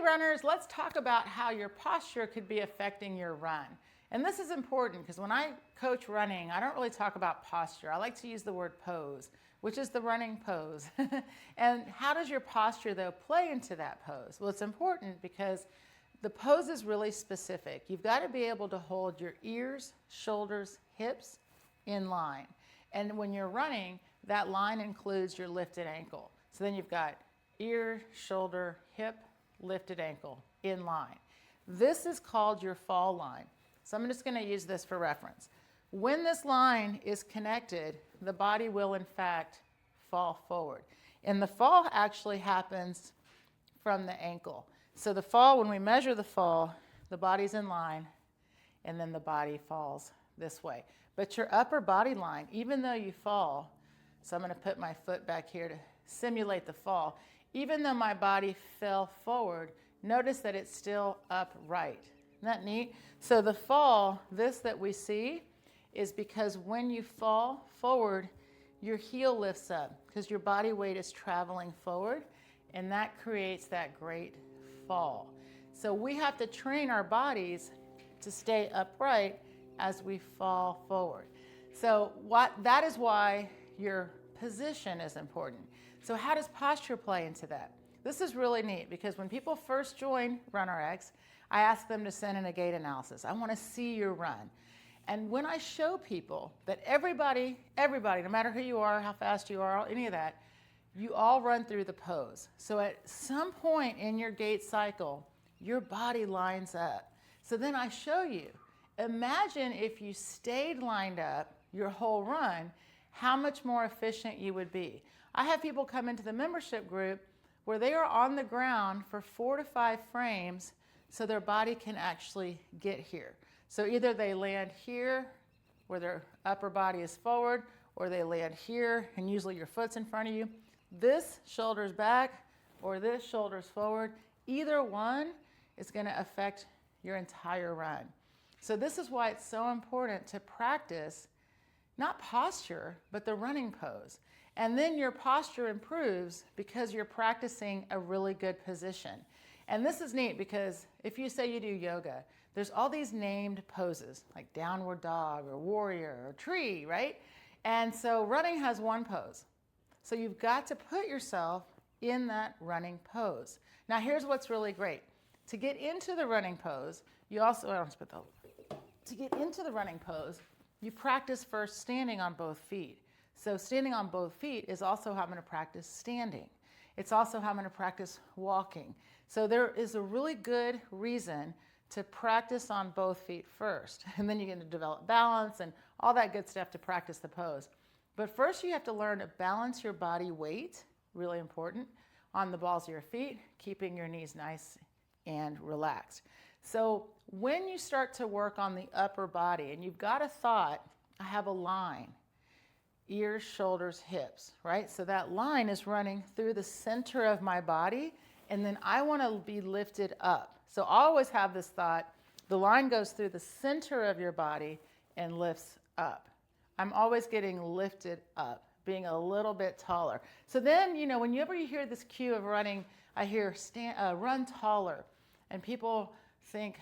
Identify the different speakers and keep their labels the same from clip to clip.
Speaker 1: Hey runners, let's talk about how your posture could be affecting your run. And this is important because when I coach running, I don't really talk about posture. I like to use the word pose, which is the running pose. And how does your posture, though, play into that pose? Well, it's important because the pose is really specific. You've got to be able to hold your ears, shoulders, hips in line. And when you're running, that line includes your lifted ankle. So then you've got ear, shoulder, hip, lifted ankle in line. This is called your fall line. So I'm just going to use this for reference. When this line is connected, the body will in fact fall forward. And the fall actually happens from the ankle. So the fall, when we measure the fall, the body's in line and then the body falls this way. But your upper body line, even though you fall, so I'm going to put my foot back here to simulate the fall, even though my body fell forward, notice that it's still upright. Isn't that neat? So the fall, this that we see, is because when you fall forward, your heel lifts up because your body weight is traveling forward, and that creates that great fall. So we have to train our bodies to stay upright as we fall forward. So that is why your position is important. So how does posture play into that? This is really neat because when people first join RunRx, I ask them to send in a gait analysis. I want to see your run. And when I show people that everybody, no matter who you are, how fast you are, any of that, you all run through the pose. So at some point in your gait cycle, your body lines up. So then I show you, imagine if you stayed lined up your whole run, how much more efficient you would be. I have people come into the membership group where they are on the ground for 4 to 5 frames so their body can actually get here. So either they land here where their upper body is forward, or they land here and usually your foot's in front of you. This shoulder's back or this shoulder's forward. Either one is going to affect your entire run. So this is why it's so important to practice not posture, but the running pose. And then your posture improves because you're practicing a really good position. And this is neat because if you say you do yoga, there's all these named poses like downward dog or warrior or tree, right? And so running has one pose. So you've got to put yourself in that running pose. Now here's what's really great. To get into the running pose, you also, to get into the running pose, you practice first standing on both feet. So standing on both feet is also how I'm going to practice standing. It's also how I'm going to practice walking. So there is a really good reason to practice on both feet first. And then you're going to develop balance and all that good stuff to practice the pose. But first you have to learn to balance your body weight, really important, on the balls of your feet, keeping your knees nice and relaxed. So when you start to work on the upper body and you've got a thought, I have a line, ears, shoulders, hips, right? So that line is running through the center of my body, and then I want to be lifted up. So I always have this thought, the line goes through the center of your body and lifts up. I'm always getting lifted up, being a little bit taller. So then, whenever you hear this cue of running, I hear run taller, and people think,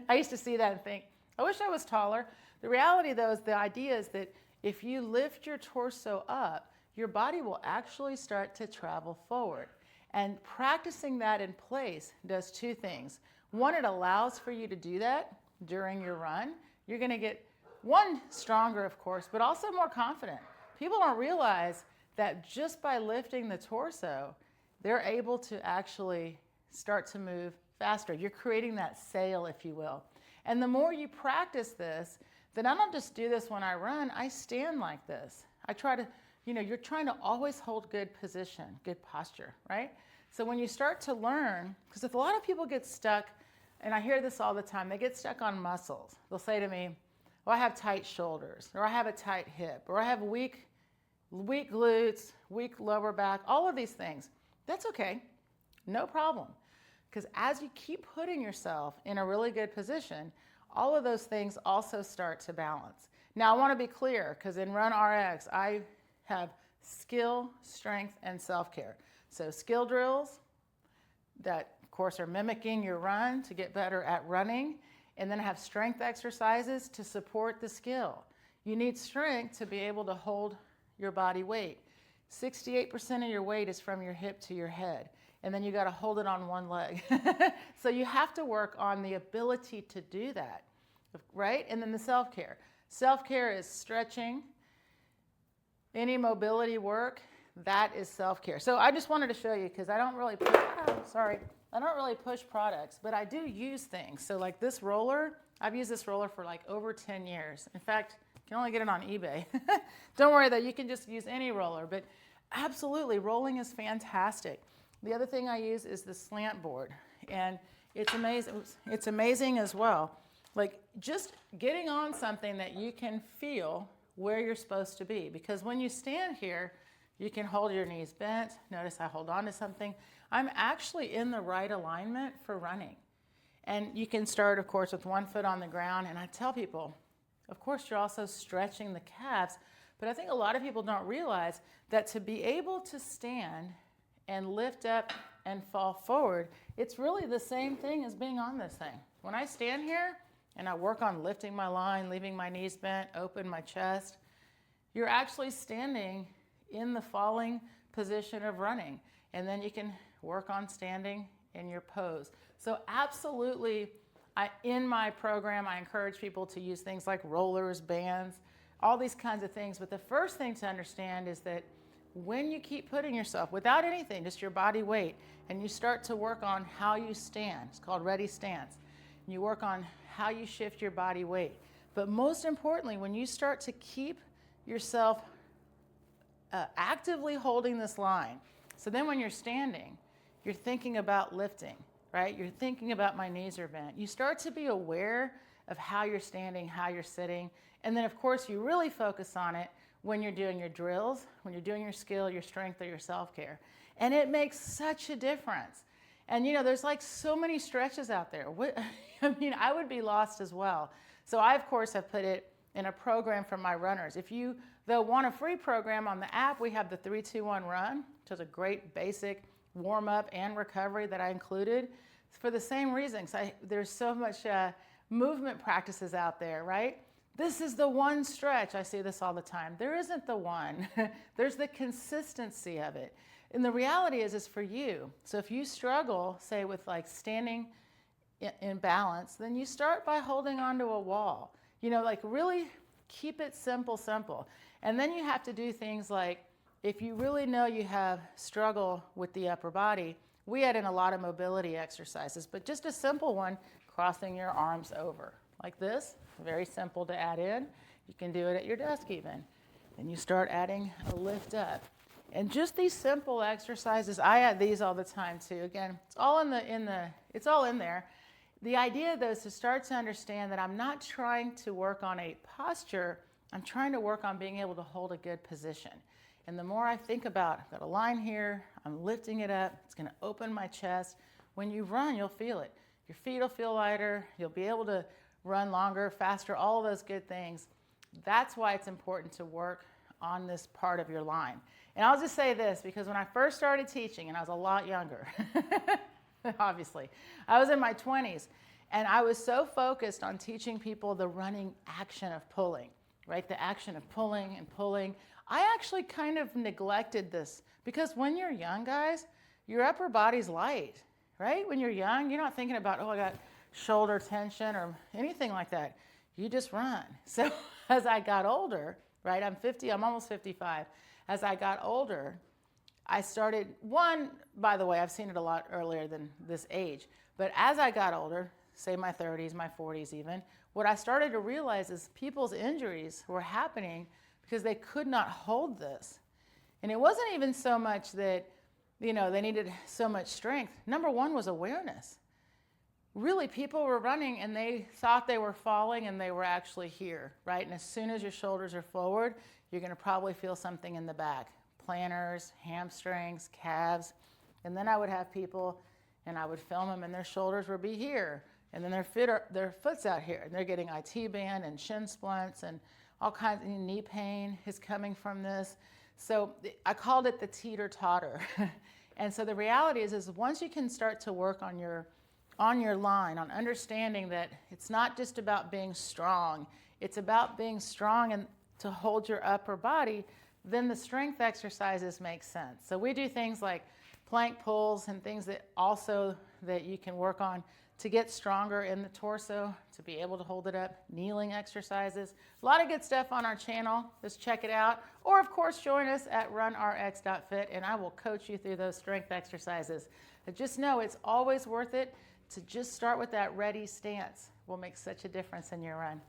Speaker 1: I used to see that and think, I wish I was taller. The reality, though, is the idea is that if you lift your torso up, your body will actually start to travel forward. And practicing that in place does two things. One, it allows for you to do that during your run. You're going to get, one, stronger, of course, but also more confident. People don't realize that just by lifting the torso, they're able to actually start to move faster. You're creating that sail, if you will. And the more you practice this, then I don't just do this when I run, I stand like this. I try to, you're trying to always hold good position, good posture, right? So when you start to learn, because if a lot of people get stuck, and I hear this all the time, they get stuck on muscles. They'll say to me, well, I have tight shoulders, or I have a tight hip, or I have weak glutes, weak lower back, all of these things. That's okay, no problem. Because as you keep putting yourself in a really good position, all of those things also start to balance. Now I want to be clear, because in RunRx, I have skill, strength, and self-care. So skill drills that course, are mimicking your run to get better at running, and then have strength exercises to support the skill. You need strength to be able to hold your body weight. 68% of your weight is from your hip to your head, and then you got to hold it on one leg. So you have to work on the ability to do that, right? And then the self-care. Self-care is stretching, any mobility work, that is self-care. So I just wanted to show you, because I don't really push products, but I do use things. So like this roller, I've used this roller for like over 10 years. In fact, you can only get it on eBay. Don't worry though, you can just use any roller, but absolutely, rolling is fantastic. The other thing I use is the slant board, and it's amazing. It's amazing as well. Like just getting on something that you can feel where you're supposed to be, because when you stand here, you can hold your knees bent. Notice I hold on to something. I'm actually in the right alignment for running. And you can start, of course, with one foot on the ground. And I tell people, of course, you're also stretching the calves. But I think a lot of people don't realize that to be able to stand and lift up and fall forward, it's really the same thing as being on this thing. When I stand here and I work on lifting my line, leaving my knees bent, open my chest, you're actually standing in the falling position of running. And then you can work on standing in your pose. So absolutely, in my program, I encourage people to use things like rollers, bands, all these kinds of things. But the first thing to understand is that when you keep putting yourself, without anything, just your body weight, and you start to work on how you stand, it's called ready stance, and you work on how you shift your body weight. But most importantly, when you start to keep yourself actively holding this line, so then when you're standing, you're thinking about lifting, right? You're thinking about my knees are bent. You start to be aware of how you're standing, how you're sitting, and then of course you really focus on it when you're doing your drills, when you're doing your skill, your strength, or your self-care. And it makes such a difference. And you know, there's like so many stretches out there. I mean, I would be lost as well. So I, of course, have put it in a program for my runners. If you, though, want a free program on the app, we have the 3-2-1 Run, which is a great basic warm-up and recovery that I included for the same reasons. There's so much movement practices out there, right? This is the one stretch. I see this all the time. There isn't the one. There's the consistency of it. And the reality is for you. So if you struggle, say, with like standing in balance, then you start by holding onto a wall. You know, like really keep it simple, simple. And then you have to do things like, if you really know you have struggle with the upper body, we add in a lot of mobility exercises, but just a simple one, crossing your arms over like this, very simple to add in. You can do it at your desk even. And you start adding a lift up. And just these simple exercises, I add these all the time too. Again, it's all in there. The idea though is to start to understand that I'm not trying to work on a posture, I'm trying to work on being able to hold a good position. And the more I think about, I've got a line here, I'm lifting it up, it's gonna open my chest. When you run, you'll feel it. Your feet will feel lighter, you'll be able to run longer, faster, all of those good things. That's why it's important to work on this part of your line. And I'll just say this, because when I first started teaching, and I was a lot younger, obviously, I was in my 20s, and I was so focused on teaching people the running action of pulling, right? The action of pulling and pulling. I actually kind of neglected this, because when you're young, guys, your upper body's light, right? When you're young, you're not thinking about, oh, I got shoulder tension or anything like that. You just run. So as I got older, right, I'm almost 55. As I got older, I started, by the way, I've seen it a lot earlier than this age, but as I got older, say my 30s, my 40s even, what I started to realize is people's injuries were happening because they could not hold this. And it wasn't even so much that, you know, they needed so much strength. Number one was awareness. Really, people were running and they thought they were falling and they were actually here, right? And as soon as your shoulders are forward, you're gonna probably feel something in the back. Planters, hamstrings, calves. And then I would have people and I would film them and their shoulders would be here. And then their foot's out here and they're getting IT band and shin splints and all kinds of knee pain is coming from this. So I called it the teeter-totter. And so the reality is once you can start to work on your line, on understanding that it's not just about being strong, it's about being strong and to hold your upper body, then the strength exercises make sense. So we do things like plank pulls and things that you can work on to get stronger in the torso, to be able to hold it up, kneeling exercises. A lot of good stuff on our channel. Just check it out. Or, of course, join us at runrx.fit, and I will coach you through those strength exercises. But just know it's always worth it to just start with that ready stance. Will make such a difference in your run.